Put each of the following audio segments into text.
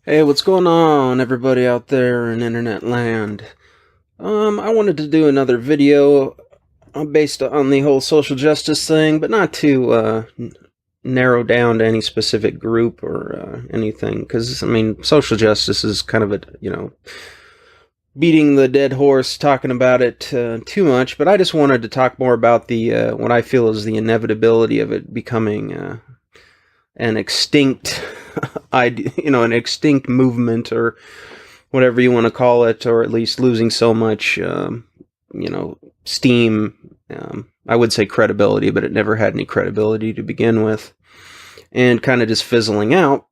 Hey, what's going on, everybody out there in internet land? I wanted to do another video based on the whole social justice thing, but not to narrow down to any specific group or anything, because, I mean, social justice is kind of beating the dead horse, talking about it too much, but I just wanted to talk more about the what I feel is the inevitability of it becoming an extinct an extinct movement or whatever you want to call it, or at least losing so much, steam. I would say credibility, but it never had any credibility to begin with, and kind of just fizzling out.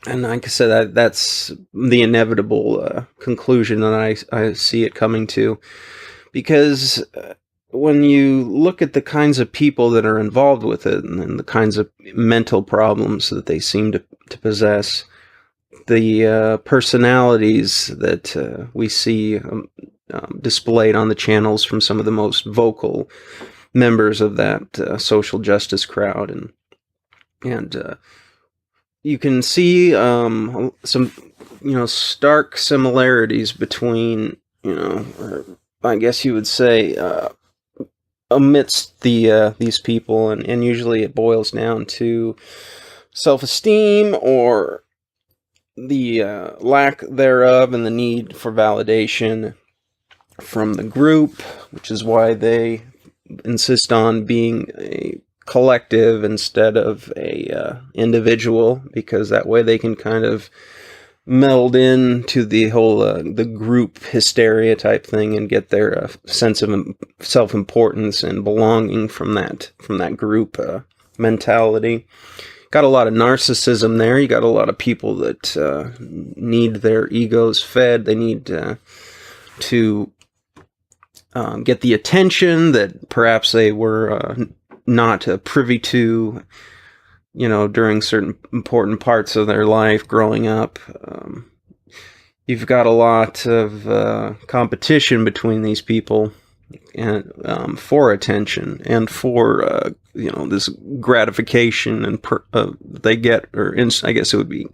And like I said, that's the inevitable conclusion that I see it coming to, because when you look at the kinds of people that are involved with it and the kinds of mental problems that they seem to possess, the personalities that we see displayed on the channels from some of the most vocal members of that social justice crowd, and you can see some stark similarities between, or I guess you would say, amidst these people, and usually it boils down to self-esteem or the lack thereof, and the need for validation from the group, which is why they insist on being a collective instead of a individual, because that way they can kind of meld into the whole the group hysteria type thing and get their sense of self-importance and belonging from that group mentality. Got a lot of narcissism there. You got a lot of people that need their egos fed. They need to get the attention that perhaps they were not privy to, during certain important parts of their life growing up. You've got a lot of competition between these people, and for attention and for this gratification and they get, or I guess it would be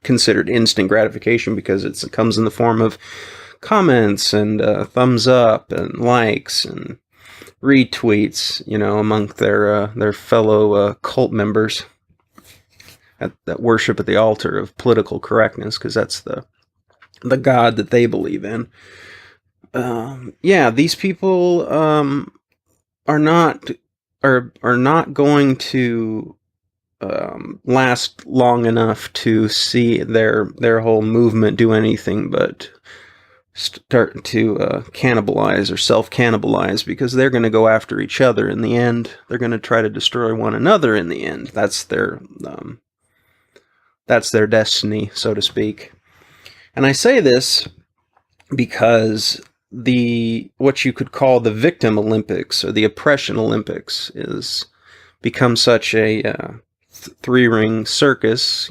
considered instant gratification, because it comes in the form of comments and thumbs up and likes and retweets, among their fellow cult members that worship at the altar of political correctness, because that's the god that they believe in. These people are not going to last long enough to see their whole movement do anything but start to cannibalize or self-cannibalize, because they're going to go after each other in the end. They're going to try to destroy one another in the end. That's their destiny, so to speak. And I say this because what you could call the victim Olympics or the oppression Olympics is become such a three-ring circus,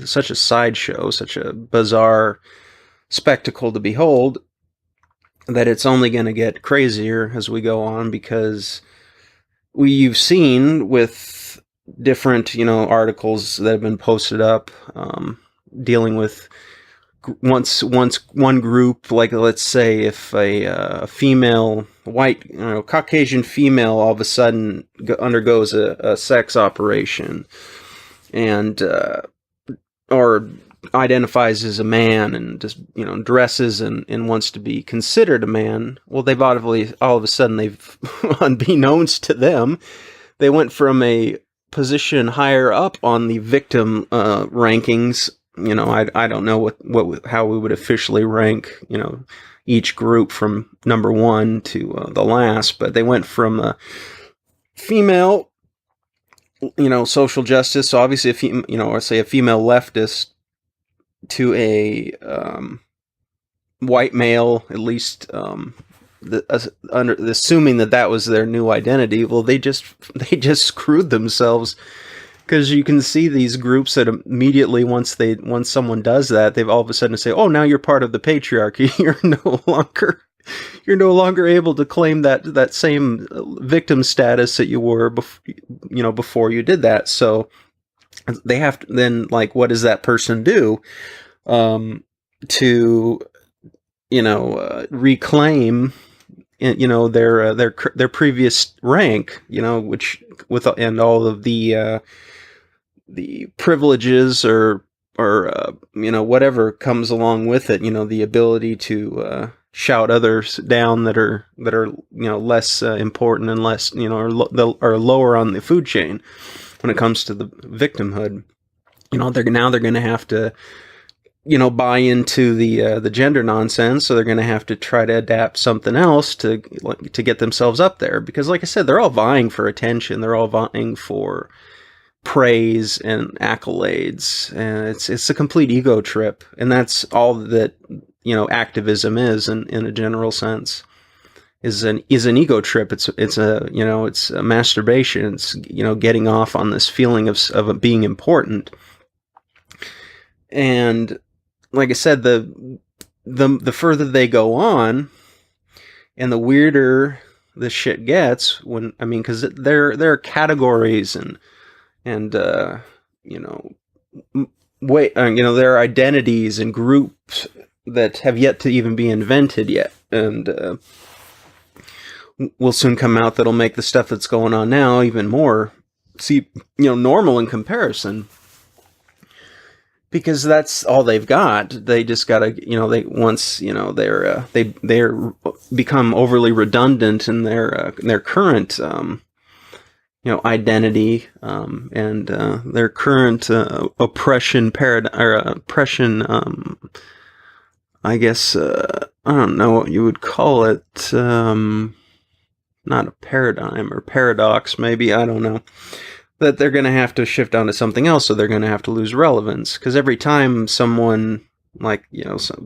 such a sideshow, such a bizarre spectacle to behold, that it's only going to get crazier as we go on, because you've seen with different articles that have been posted up dealing with once one group, like, let's say if a female, white, Caucasian female all of a sudden undergoes a sex operation, and or identifies as a man and just dresses and wants to be considered a man. Well, they've obviously, all of a sudden, they've unbeknownst to them, they went from a position higher up on the victim rankings. I don't know how we would officially rank each group from number one to the last, but they went from a female social justice, so obviously or say a female leftist, to a white male, at least assuming that was their new identity. Well, they just screwed themselves, because you can see these groups that immediately, once someone does that, they've all of a sudden say, "Oh, now you're part of the patriarchy. You're no longer able to claim that same victim status that you were before you did that." So they have to, then, like, what does that person do to, reclaim, their previous rank, which with and all of the privileges or whatever comes along with it, the ability to shout others down that are less important and less, are lower on the food chain when it comes to the victimhood. They're going to have to buy into the gender nonsense, so they're going to have to try to adapt something else to get themselves up there, because, like I said, they're all vying for attention, they're all vying for praise and accolades, and it's a complete ego trip, and that's all that activism is in a general sense, is an ego trip. It's a masturbation. It's getting off on this feeling of being important. And like I said, the further they go on, and the weirder the shit gets, because there are categories and there are identities and groups that have yet to even be invented yet, and will soon come out that'll make the stuff that's going on now even more normal in comparison, because that's all they've got. They just gotta, they're become overly redundant in their current identity, and their current oppression paradigm, or oppression, I guess, I don't know what you would call it, not a paradigm, or paradox, maybe, I don't know, that they're going to have to shift onto something else, so they're going to have to lose relevance, because every time someone, like,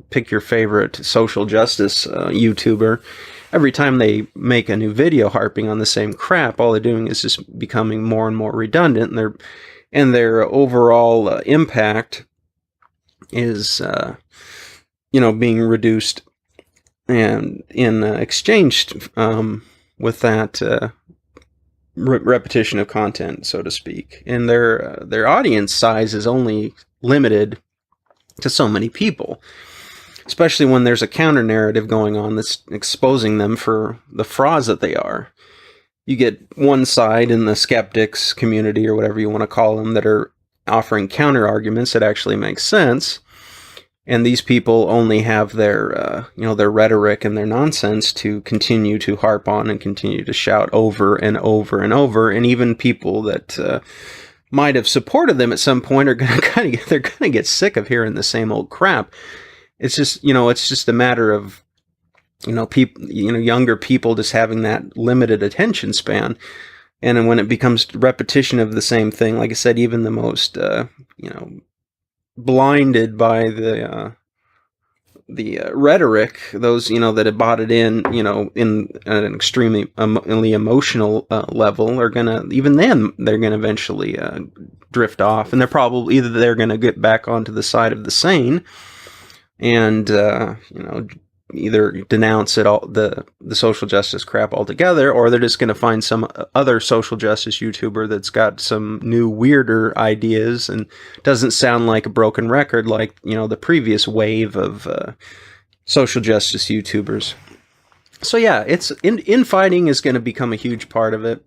pick your favorite social justice YouTuber, every time they make a new video harping on the same crap, all they're doing is just becoming more and more redundant, and their overall impact is being reduced and exchanged with that repetition of content, so to speak. And their audience size is only limited to so many people, especially when there's a counter narrative going on that's exposing them for the frauds that they are. You get one side in the skeptics community, or whatever you want to call them, that are offering counter arguments that actually make sense. And these people only have their rhetoric and their nonsense to continue to harp on and continue to shout over and over and over. And even people that might have supported them at some point are going to get sick of hearing the same old crap. It's just, it's just a matter of, people, younger people just having that limited attention span. And when it becomes repetition of the same thing, like I said, even the most, blinded by the rhetoric, those that have bought it in an extremely emotional level, are gonna, even then they're gonna eventually drift off, and they're gonna get back onto the side of the sane, and either denounce it all, the social justice crap altogether, or they're just going to find some other social justice YouTuber that's got some new weirder ideas and doesn't sound like a broken record like the previous wave of social justice YouTubers. So yeah, it's infighting is going to become a huge part of it,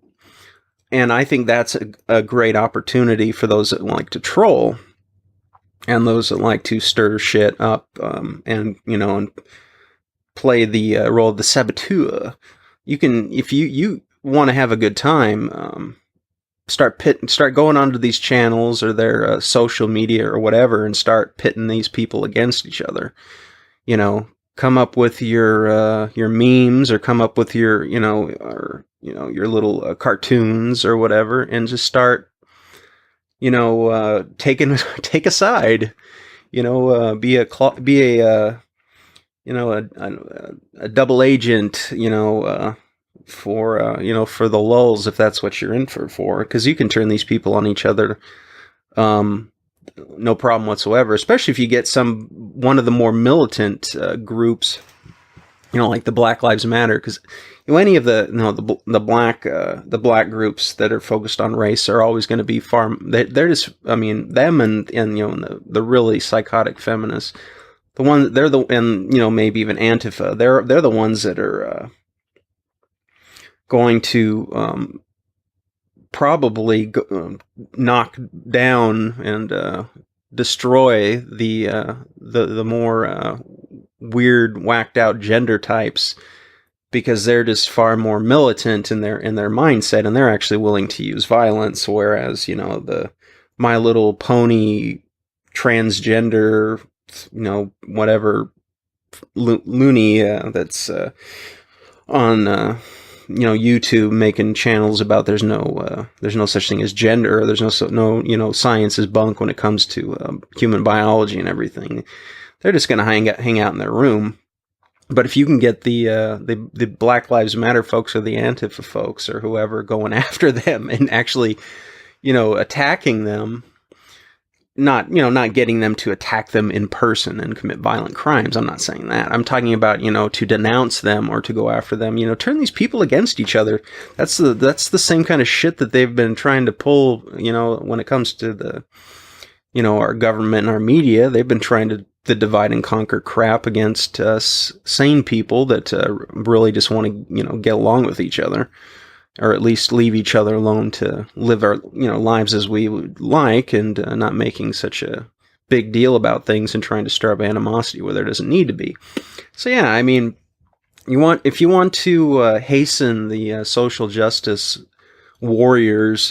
and I think that's a great opportunity for those that like to troll and those that like to stir shit up, and play the role of the saboteur. You can, if you want to have a good time, start going onto these channels or their social media or whatever, and start pitting these people against each other. Come up with your memes, or come up with your your little cartoons or whatever, and just start take a side. Be a double agent, for the lulz, if that's what you're in for, because you can turn these people on each other, no problem whatsoever, especially if you get one of the more militant groups like the Black Lives Matter, because any of the the black groups that are focused on race are always going to be far. They're just, I mean, them and the really psychotic feminists, the ones they're the and maybe even Antifa. They're the ones that are going to probably knock down and destroy the more weird, whacked out gender types, because they're just far more militant in their mindset, and they're actually willing to use violence. Whereas the My Little Pony transgender, whatever loony that's on YouTube making channels about there's no such thing as gender, there's no science is bunk when it comes to human biology and everything. They're just going to hang out in their room. But if you can get the Black Lives Matter folks or the Antifa folks or whoever going after them and actually attacking them, not getting them to attack them in person and commit violent crimes. I'm not saying that. I'm talking about to denounce them or to go after them. Turn these people against each other. That's the same kind of shit that they've been trying to pull. When it comes to the our government and our media, they've been trying to divide and conquer crap against us sane people that really just want to get along with each other, or at least leave each other alone to live our lives as we would like, and not making such a big deal about things and trying to stir up animosity where there doesn't need to be. So yeah, I mean, if you want to hasten the social justice warriors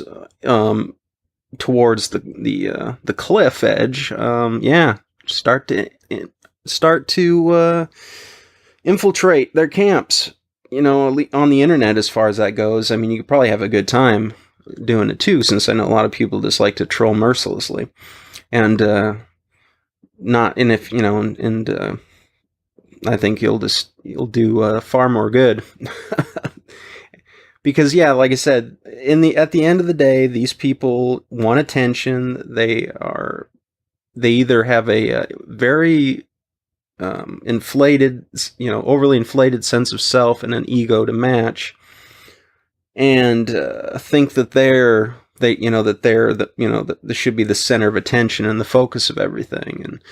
towards the cliff edge, start to infiltrate their camps. On the internet, as far as that goes. I mean, you could probably have a good time doing it too, since I know a lot of people just like to troll mercilessly, and I think you'll do far more good. Because yeah, like I said, at the end of the day, these people want attention. They either have a very inflated, overly inflated sense of self and an ego to match, and think that they should be the center of attention and the focus of everything. And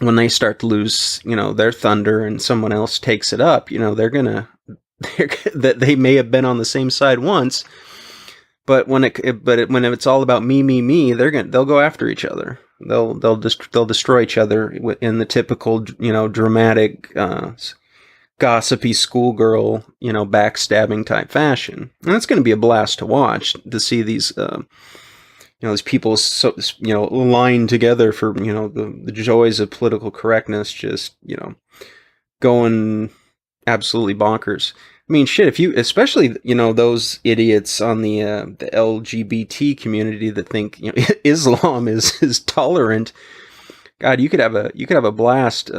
when they start to lose, their thunder and someone else takes it up, that they may have been on the same side once, but when it's all about me, they'll go after each other. They'll destroy each other in the typical dramatic gossipy schoolgirl backstabbing type fashion. And it's going to be a blast to watch, to see these these people aligned together for the joys of political correctness, just going absolutely bonkers. I mean, shit, if you, especially, those idiots on the LGBT community that think, Islam is tolerant. God, you could have a blast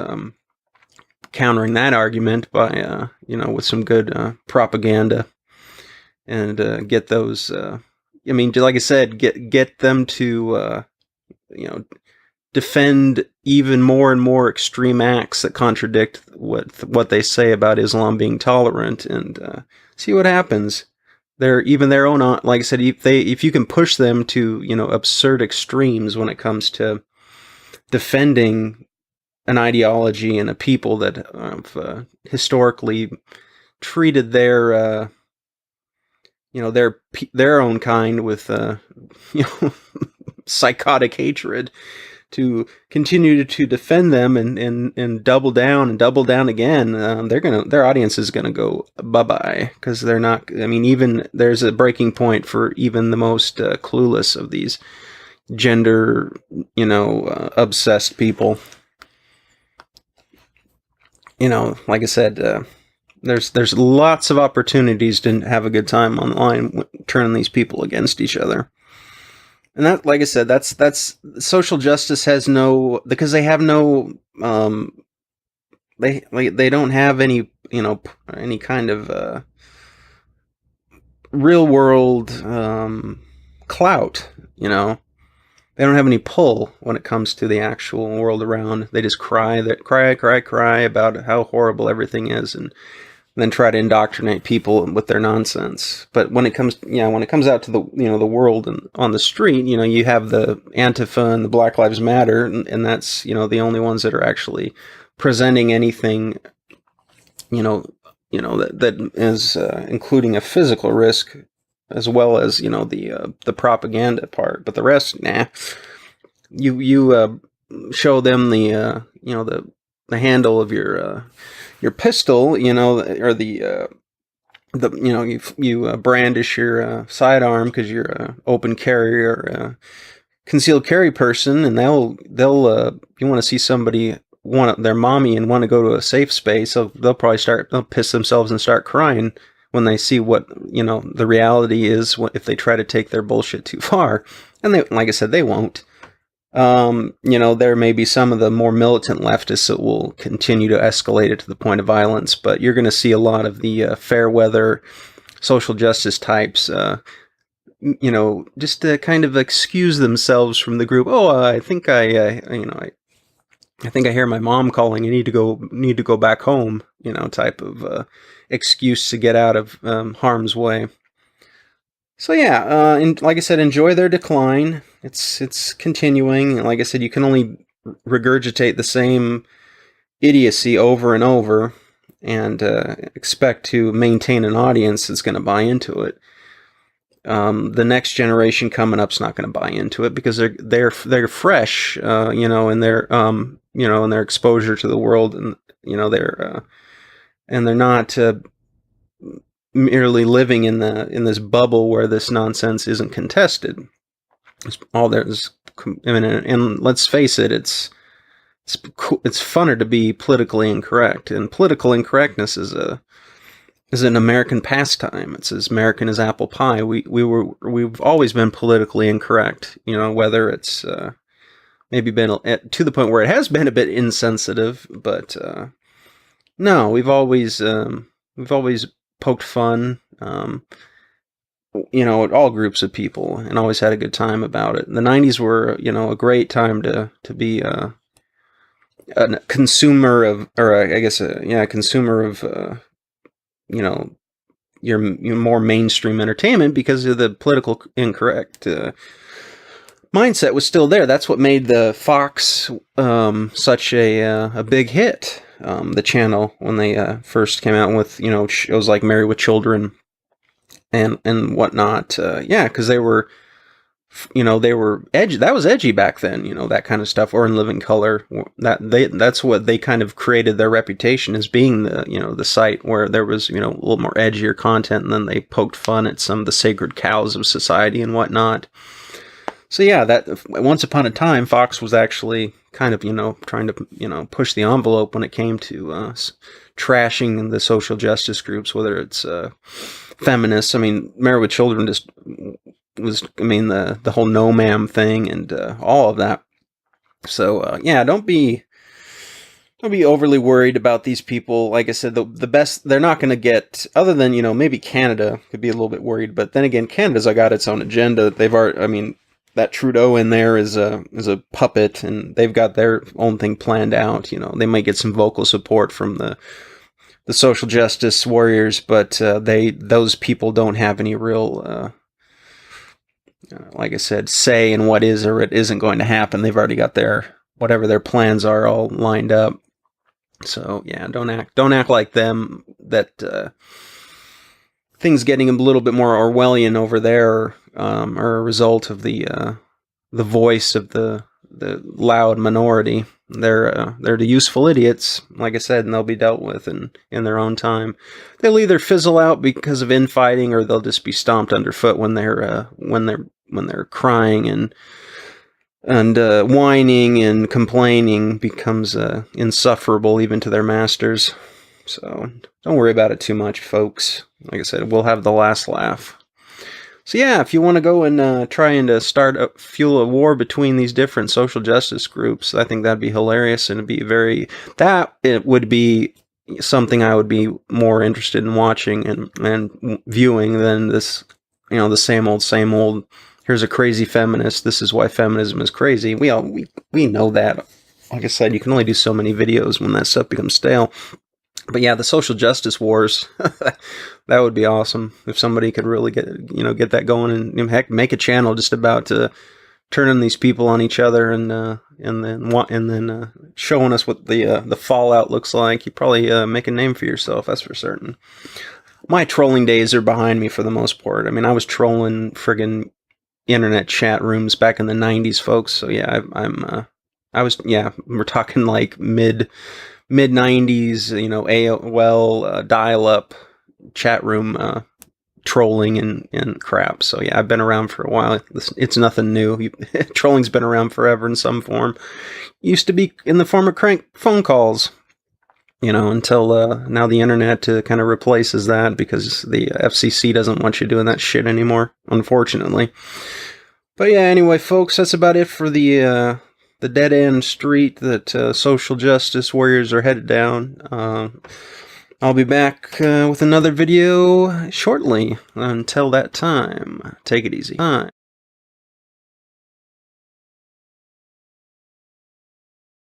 countering that argument by, with some good propaganda, and get those, I mean, like I said, get them to, defend even more and more extreme acts that contradict what they say about Islam being tolerant, and see what happens. Even their own, like I said, if you can push them to absurd extremes when it comes to defending an ideology and a people that have historically treated their their own kind with psychotic hatred, to continue to defend them and double down again, their audience is gonna go bye-bye, because they're not. I mean, even there's a breaking point for even the most clueless of these gender obsessed people. Like I said, there's lots of opportunities to have a good time online, turning these people against each other. And that, like I said, that's social justice has no, because they have no, they don't have any, any kind of real world clout. they don't have any pull when it comes to the actual world around. They just cry about how horrible everything is, and then try to indoctrinate people with their nonsense. But when it comes, when it comes out to the the world and on the street, you have the Antifa and the Black Lives Matter, and that's the only ones that are actually presenting anything, that is including a physical risk, as well as the propaganda part. But the rest, nah. You show them the handle of your pistol, or you brandish your sidearm because you're a open carry or concealed carry person, and they'll you want to see somebody want their mommy and want to go to a safe space, so they'll piss themselves and start crying when they see what the reality is if they try to take their bullshit too far. And they, like I said, they won't. There may be some of the more militant leftists that will continue to escalate it to the point of violence, but you're going to see a lot of the fair weather social justice types, just to kind of excuse themselves from the group. Oh, I think I think I hear my mom calling. I need to go back home. Type of excuse to get out of harm's way. So yeah, and like I said, enjoy their decline. It's continuing. Like I said, you can only regurgitate the same idiocy over and over, and expect to maintain an audience that's going to buy into it. The next generation coming up's not going to buy into it because they're fresh, in their in their exposure to the world, and they're not merely living in this bubble where this nonsense isn't contested. And let's face it, it's funner to be politically incorrect, and political incorrectness is an American pastime. It's as American as apple pie. We've always been politically incorrect, whether it's maybe been to the point where it has been a bit insensitive, but no, we've always poked fun, at all groups of people, and always had a good time about it. The 90s were, a great time to be a consumer of, or I guess, a consumer of, your more mainstream entertainment, because of the political incorrect mindset was still there. That's what made the Fox such a big hit. The channel, when they first came out with shows like Married with Children and whatnot, because they were edgy. That was edgy back then, that kind of stuff. Or In Living Color, that's what they kind of created their reputation as being, the site where there was a little more edgier content, and then they poked fun at some of the sacred cows of society and whatnot. So yeah, that once upon a time, Fox was actually kind of, trying to, push the envelope when it came to trashing the social justice groups, whether it's feminists. I mean, Married with Children just was, the whole no ma'am thing and all of that. So yeah, don't be overly worried about these people. Like I said, the best, they're not going to get, other than, maybe Canada could be a little bit worried, but then again, Canada's got its own agenda. They've already, that Trudeau in there is a puppet, and they've got their own thing planned out. They might get some vocal support from the social justice warriors, but those people don't have any real, like I said, say in what is or it isn't going to happen. They've already got whatever their plans are all lined up. So yeah, don't act like them. That things getting a little bit more Orwellian over there are a result of the voice of the loud minority. They're the useful idiots, like I said, and they'll be dealt with in their own time. They'll either fizzle out because of infighting, or they'll just be stomped underfoot when they're crying and whining and complaining becomes insufferable even to their masters. So don't worry about it too much, folks. Like I said, we'll have the last laugh. So yeah, if you want to go and try and fuel a war between these different social justice groups, I think that'd be hilarious, and it would be something I would be more interested in watching and viewing than this, the same old here's a crazy feminist. This is why feminism is crazy. We know that. Like I said, you can only do so many videos when that stuff becomes stale. But yeah, the social justice wars, that would be awesome if somebody could really get that going, and heck, make a channel just about turning these people on each other, and then showing us what the fallout looks like. You probably make a name for yourself, that's for certain. My trolling days are behind me for the most part. I mean, I was trolling friggin' internet chat rooms back in the 90s, folks. So yeah, we're talking like mid 90s, AOL dial-up chat room trolling and crap. So yeah, I've been around for a while. It's nothing new. Trolling's been around forever in some form. Used to be in the form of crank phone calls, until now the internet kind of replaces that, because the FCC doesn't want you doing that shit anymore, unfortunately. But yeah, anyway, folks, that's about it for the dead-end street that social justice warriors are headed down. I'll be back with another video shortly. Until that time, take it easy. Bye.